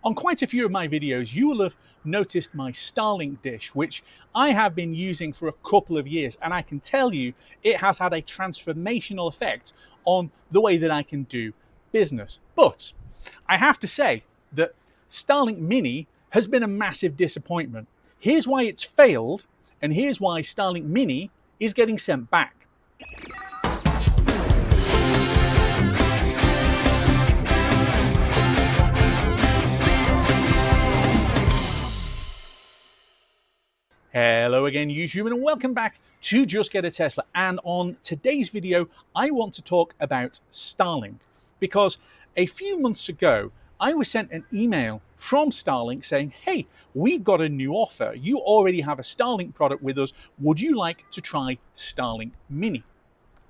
On quite a few of my videos, you will have noticed my Starlink dish, which I have been using for a couple of years, and I can tell you it has had a transformational effect on the way that I can do business. But I have to say that Starlink Mini has been a massive disappointment. Here's why it's failed, and here's why Starlink Mini is getting sent back. Hello again, YouTube, and welcome back to Just Get a Tesla. And on today's video, I want to talk about Starlink, because a few months ago, I was sent an email from Starlink saying, hey, we've got a new offer. You already have a Starlink product with us. Would you like to try Starlink Mini?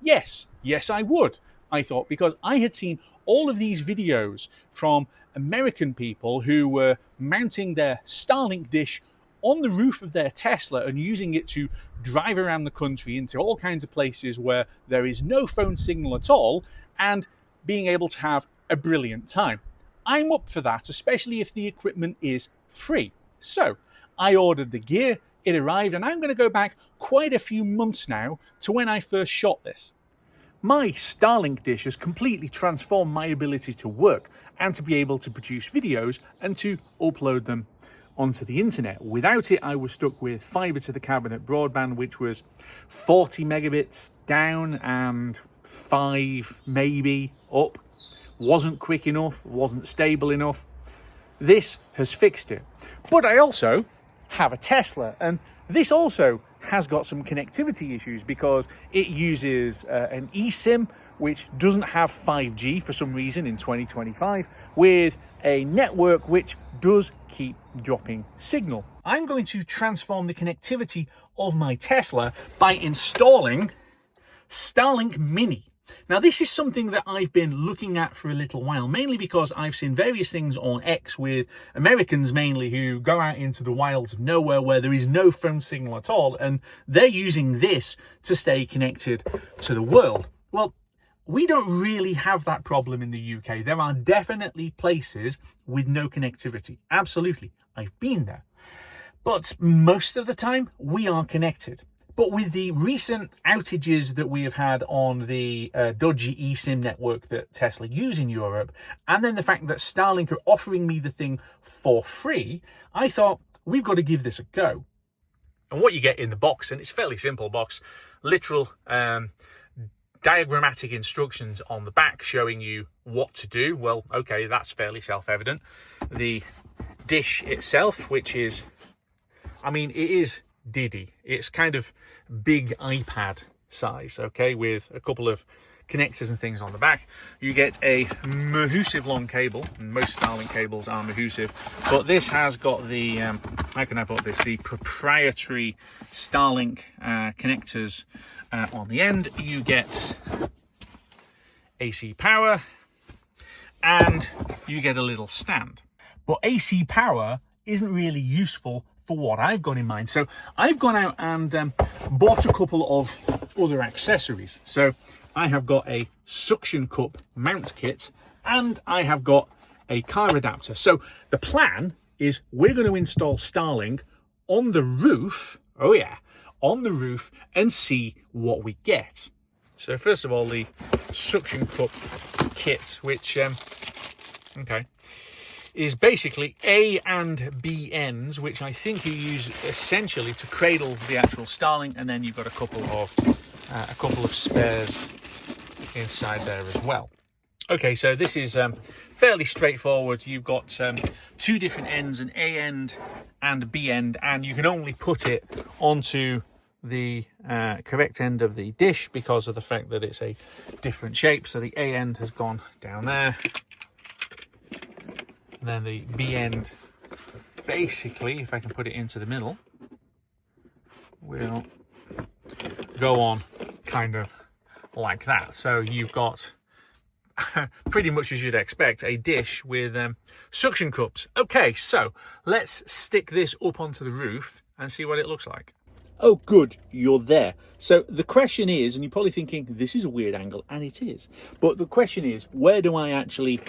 Yes, I would, I thought, because I had seen all of these videos from American people who were mounting their Starlink dish on the roof of their Tesla and using it to drive around the country into all kinds of places where there is no phone signal at all, and being able to have a brilliant time. I'm up for that, especially if the equipment is free. So I ordered the gear, it arrived, and I'm going to go back quite a few months now to when I first shot this. My Starlink dish has completely transformed my ability to work and to be able to produce videos and to upload them onto the internet. Without it, I was stuck with fiber to the cabinet broadband, which was 40 megabits down and 5 maybe up. Wasn't quick enough, wasn't stable enough. This has fixed it. But I also have a Tesla, and this also has got some connectivity issues because it uses an eSIM, which doesn't have 5G for some reason in 2025, with a network which does keep dropping signal. I'm going to transform the connectivity of my Tesla by installing Starlink Mini. Now, this is something that I've been looking at for a little while, mainly because I've seen various things on X with Americans mainly who go out into the wilds of nowhere where there is no phone signal at all, and they're using this to stay connected to the world. Well, we don't really have that problem in the UK. There are definitely places with no connectivity. Absolutely. I've been there. But most of the time, we are connected. But with the recent outages that we have had on the dodgy eSIM network that Tesla use in Europe, and then the fact that Starlink are offering me the thing for free, I thought, we've got to give this a go. And what you get in the box, and it's a fairly simple box, literal diagrammatic instructions on the back showing you what to do. Well, okay, that's fairly self-evident. The dish itself, which is, I mean, it is Diddy. It's kind of big iPad size, okay, with a couple of connectors and things on the back. You get a massive long cable, and most Starlink cables are massive, but this has got the how can I put this, the proprietary Starlink connectors on the end. You get AC power and you get a little stand, but AC power isn't really useful for what I've got in mind. So I've gone out and bought a couple of other accessories. So I have got a suction cup mount kit, and I have got a car adapter. So the plan is we're going to install Starlink on the roof, oh yeah, on the roof, and see what we get. So first of all, the suction cup kit, which, okay, is basically A and B ends, which I think you use essentially to cradle the actual Starlink, and then you've got a couple of spares inside there as well. Okay, so this is fairly straightforward. You've got two different ends, an A end and a B end, and you can only put it onto the correct end of the dish because of the fact that it's a different shape. So the A end has gone down there. And then the B end, basically, if I can put it into the middle, will go on kind of like that. So you've got, pretty much as you'd expect, a dish with suction cups. Okay, so let's stick this up onto the roof and see what it looks like. Oh, good, you're there. So the question is, and you're probably thinking, this is a weird angle, and it is. But the question is, where do I actually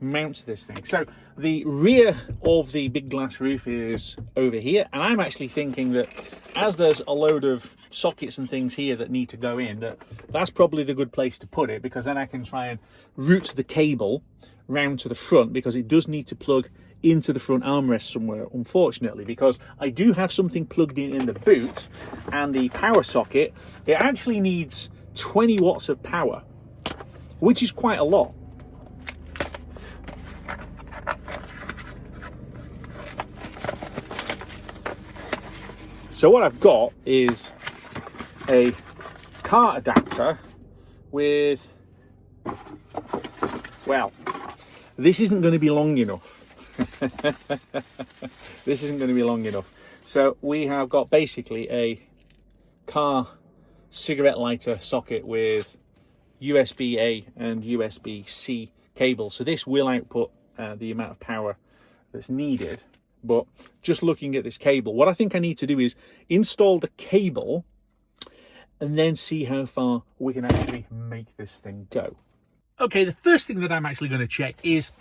mount this thing. So the rear of the big glass roof is over here, and I'm actually thinking that as there's a load of sockets and things here that need to go in, that's probably the good place to put it, because then I can try and route the cable round to the front, because it does need to plug into the front armrest somewhere, unfortunately, because I do have something plugged in the boot, and the power socket, it actually needs 20 watts of power, which is quite a lot. So what I've got is a car adapter with, well, this isn't going to be long enough. This isn't going to be long enough. So we have got basically a car cigarette lighter socket with USB-A and USB-C cable. So this will output the amount of power that's needed. But just looking at this cable, what I think I need to do is install the cable and then see how far we can actually make this thing go. Okay, the first thing that I'm actually going to check is,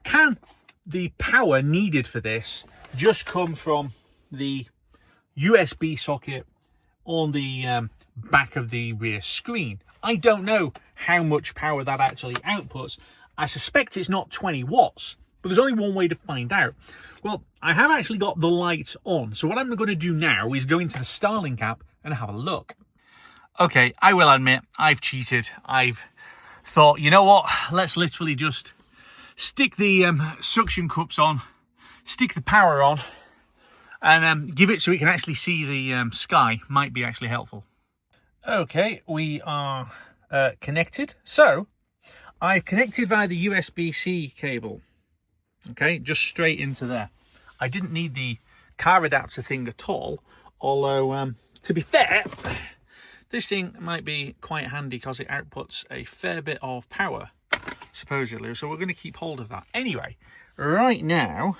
can the power needed for this just come from the USB socket on the back of the rear screen? I don't know how much power that actually outputs. I suspect it's not 20 watts, but there's only one way to find out. Well, I have actually got the light on, so what I'm going to do now is go into the Starlink app and have a look. Okay, I will admit, I've cheated. I've thought, you know what, let's literally just stick the suction cups on, stick the power on, and give it so we can actually see the sky. Might be actually helpful. Okay, we are connected. So I've connected via the USB-C cable. Okay, just straight into there. I didn't need the car adapter thing at all, although to be fair, this thing might be quite handy because it outputs a fair bit of power, supposedly, so we're going to keep hold of that. Anyway, right now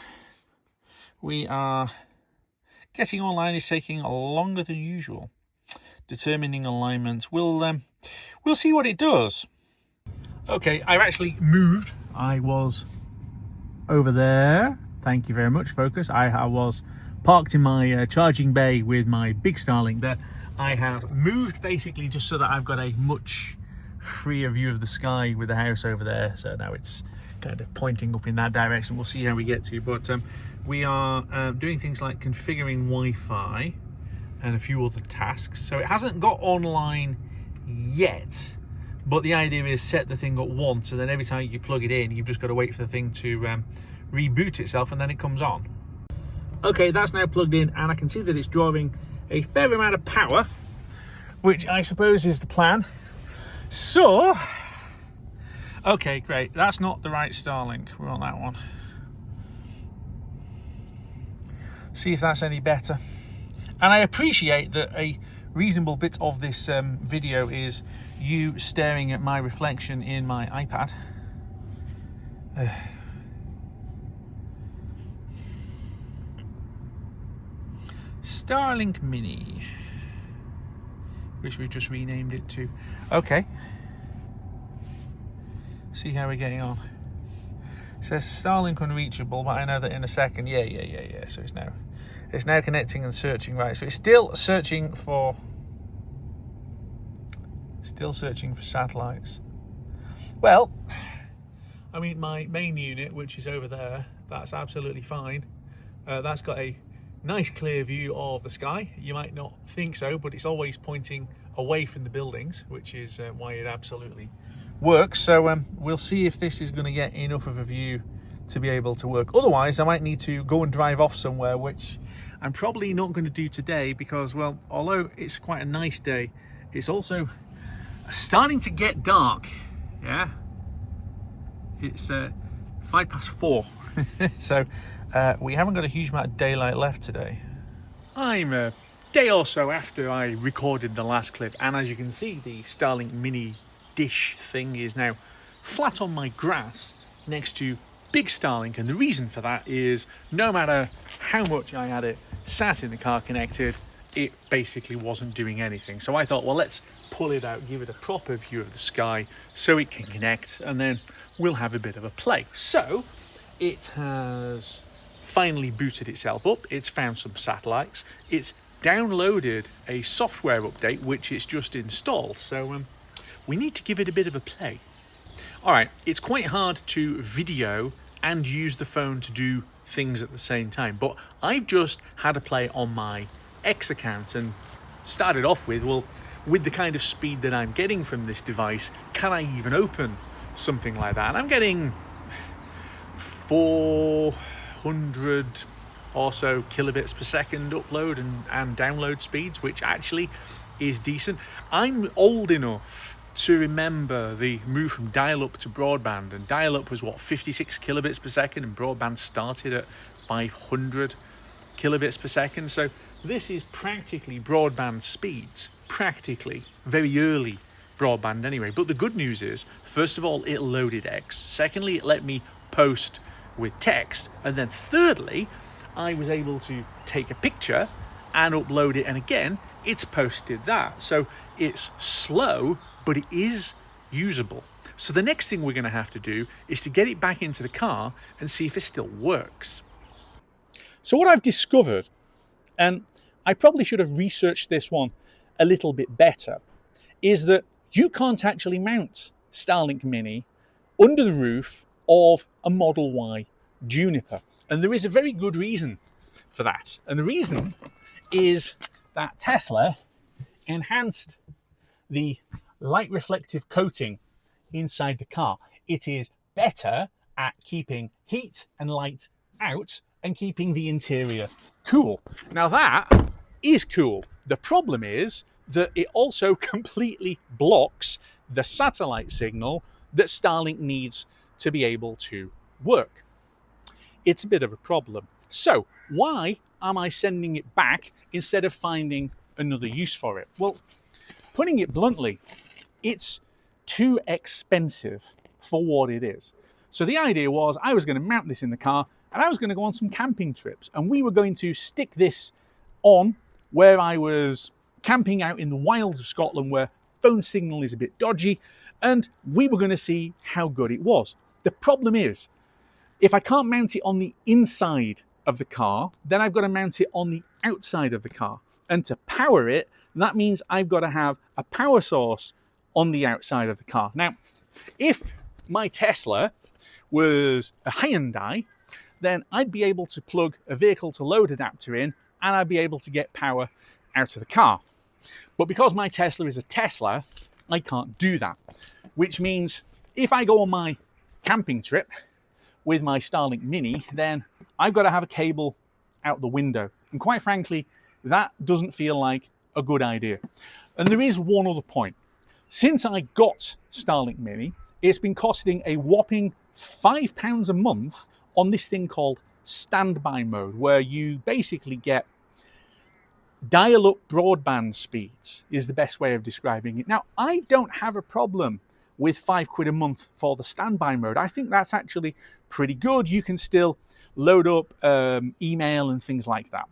we are getting online. Is taking longer than usual. Determining alignment. We'll see what it does. Okay, I've actually moved. I was over there. Thank you very much, focus. I was parked in my charging bay with my big Starlink there. I have moved basically just so that I've got a much freer view of the sky with the house over there. So now it's kind of pointing up in that direction. We'll see how we get to, but we are doing things like configuring Wi-Fi and a few other tasks. So it hasn't got online yet, but the idea is set the thing up once, and then every time you plug it in, you've just got to wait for the thing to reboot itself, and then it comes on. Okay, that's now plugged in, and I can see that it's drawing a fair amount of power, which I suppose is the plan. So, okay, great. That's not the right Starlink. We're on that one. See if that's any better. And I appreciate that a reasonable bit of this video is you staring at my reflection in my iPad. Starlink Mini, which we've just renamed it to. Okay, see how we're getting on. It says Starlink unreachable, but I know that in a second. Yeah. So it's now connecting and searching. Right, so it's still searching for satellites. Well, I mean, my main unit, which is over there, that's absolutely fine. That's got a nice clear view of the sky. You might not think so, but it's always pointing away from the buildings, which is why it absolutely works. So we'll see if this is going to get enough of a view to be able to work. Otherwise, I might need to go and drive off somewhere, which I'm probably not going to do today because, well, although it's quite a nice day, it's also starting to get dark. Yeah, it's 4:05. So we haven't got a huge amount of daylight left today. I'm a day or so after I recorded the last clip, and as you can see, the Starlink Mini dish thing is now flat on my grass next to big Starlink, and the reason for that is no matter how much I had it sat in the car connected, it basically wasn't doing anything. So I thought, well, let's pull it out, give it a proper view of the sky so it can connect, and then we'll have a bit of a play. So it has finally booted itself up. It's found some satellites. It's downloaded a software update, which it's just installed. So we need to give it a bit of a play. All right, it's quite hard to video and use the phone to do things at the same time, but I've just had a play on my X account and started off with, well, with the kind of speed that I'm getting from this device, can I even open something like that? And I'm getting 400 or so kilobits per second upload and download speeds, which actually is decent. I'm old enough to remember the move from dial-up to broadband, and dial-up was what, 56 kilobits per second, and broadband started at 500 kilobits per second. So this is practically broadband speeds, practically very early broadband anyway. But the good news is, first of all, it loaded X. Secondly, it let me post with text, and then thirdly, I was able to take a picture and upload it, and again, it's posted that. So it's slow, but it is usable. So the next thing we're going to have to do is to get it back into the car and see if it still works. So what I've discovered, and I probably should have researched this one a little bit better, is that you can't actually mount Starlink Mini under the roof of a Model Y Juniper. And there is a very good reason for that. And the reason is that Tesla enhanced the light reflective coating inside the car. It is better at keeping heat and light out and keeping the interior cool. Now that is cool. The problem is that it also completely blocks the satellite signal that Starlink needs to be able to work. It's a bit of a problem. So why am I sending it back instead of finding another use for it? Well, putting it bluntly, it's too expensive for what it is. So the idea was I was going to mount this in the car and I was going to go on some camping trips, and we were going to stick this on where I was camping out in the wilds of Scotland where phone signal is a bit dodgy, and we were going to see how good it was. The problem is, if I can't mount it on the inside of the car, then I've got to mount it on the outside of the car. And to power it, that means I've got to have a power source on the outside of the car. Now, if my Tesla was a Hyundai, then I'd be able to plug a vehicle to load adapter in and I'd be able to get power out of the car. But because my Tesla is a Tesla, I can't do that. Which means if I go on my camping trip with my Starlink Mini, then I've got to have a cable out the window. And quite frankly, that doesn't feel like a good idea. And there is one other point. Since I got Starlink Mini, it's been costing a whopping £5 a month on this thing called standby mode, where you basically get dial-up broadband speeds, is the best way of describing it. Now, I don't have a problem with £5 a month for the standby mode. I think that's actually pretty good. You can still load up email and things like that.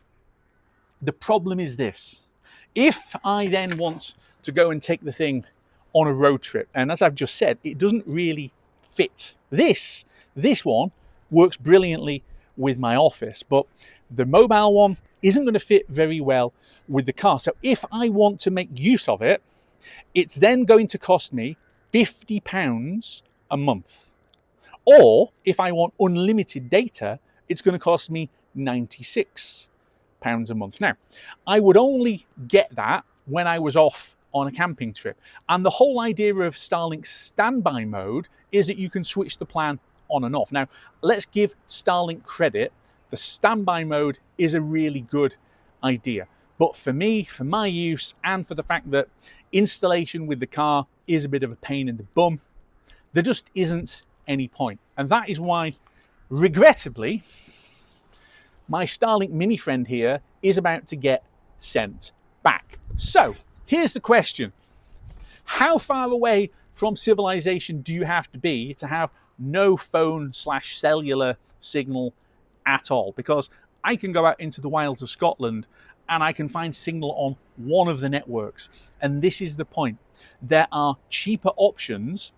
The problem is this. If I then want to go and take the thing on a road trip, and as I've just said, it doesn't really fit. This one works brilliantly with my office, but the mobile one isn't going to fit very well with the car. So if I want to make use of it, it's then going to cost me £50 a month. Or if I want unlimited data, it's going to cost me £96 a month. Now, I would only get that when I was off on a camping trip. And the whole idea of Starlink's standby mode is that you can switch the plan on and off. Now, let's give Starlink credit. The standby mode is a really good idea. But for me, for my use, and for the fact that installation with the car is a bit of a pain in the bum, there just isn't any point. And that is why, regrettably, my Starlink Mini friend here is about to get sent back. So, here's the question. How far away from civilization do you have to be to have no phone/cellular signal at all? Because I can go out into the wilds of Scotland and I can find signal on one of the networks. And this is the point. There are cheaper options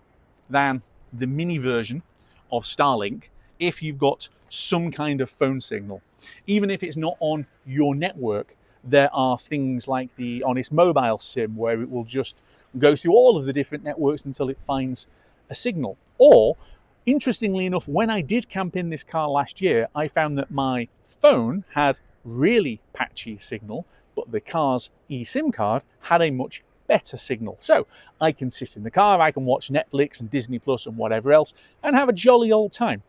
than the mini version of Starlink if you've got some kind of phone signal. Even if it's not on your network, there are things like the Honest Mobile SIM where it will just go through all of the different networks until it finds a signal. Or, interestingly enough, when I did camp in this car last year, I found that my phone had really patchy signal, but the car's eSIM card had a much better signal. So I can sit in the car, I can watch Netflix and Disney Plus and whatever else and have a jolly old time.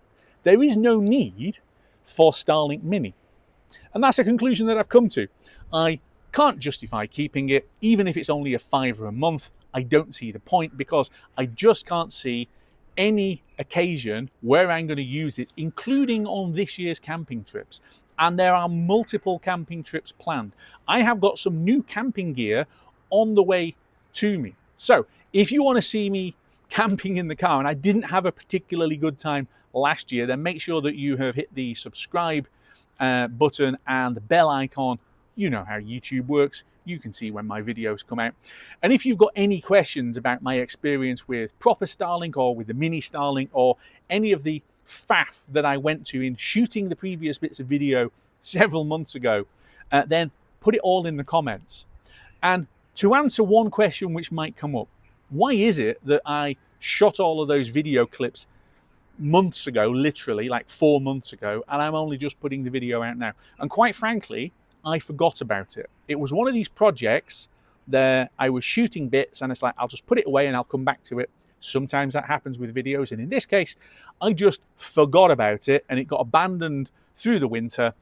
There is no need for Starlink Mini. And that's a conclusion that I've come to. I can't justify keeping it, even if it's only a £5 a month. I don't see the point because I just can't see any occasion where I'm going to use it, including on this year's camping trips. And there are multiple camping trips planned. I have got some new camping gear on the way to me. So if you want to see me camping in the car, and I didn't have a particularly good time last year, then make sure that you have hit the subscribe button and the bell icon. You know how YouTube works. You can see when my videos come out. And if you've got any questions about my experience with proper Starlink or with the mini Starlink or any of the faff that I went to in shooting the previous bits of video several months ago, then put it all in the comments. And to answer one question which might come up, why is it that I shot all of those video clips months ago, literally like 4 months ago, and I'm only just putting the video out now? And quite frankly, I forgot about it. It was one of these projects that I was shooting bits and it's like, I'll just put it away and I'll come back to it. Sometimes that happens with videos. And in this case, I just forgot about it and it got abandoned through the winter.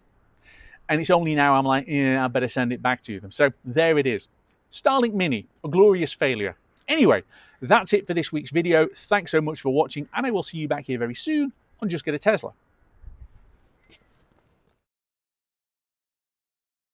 And it's only now I'm like, yeah, I better send it back to them. So there it is. Starlink Mini, a glorious failure. Anyway, that's it for this week's video. Thanks so much for watching and I will see you back here very soon on Just Get a Tesla.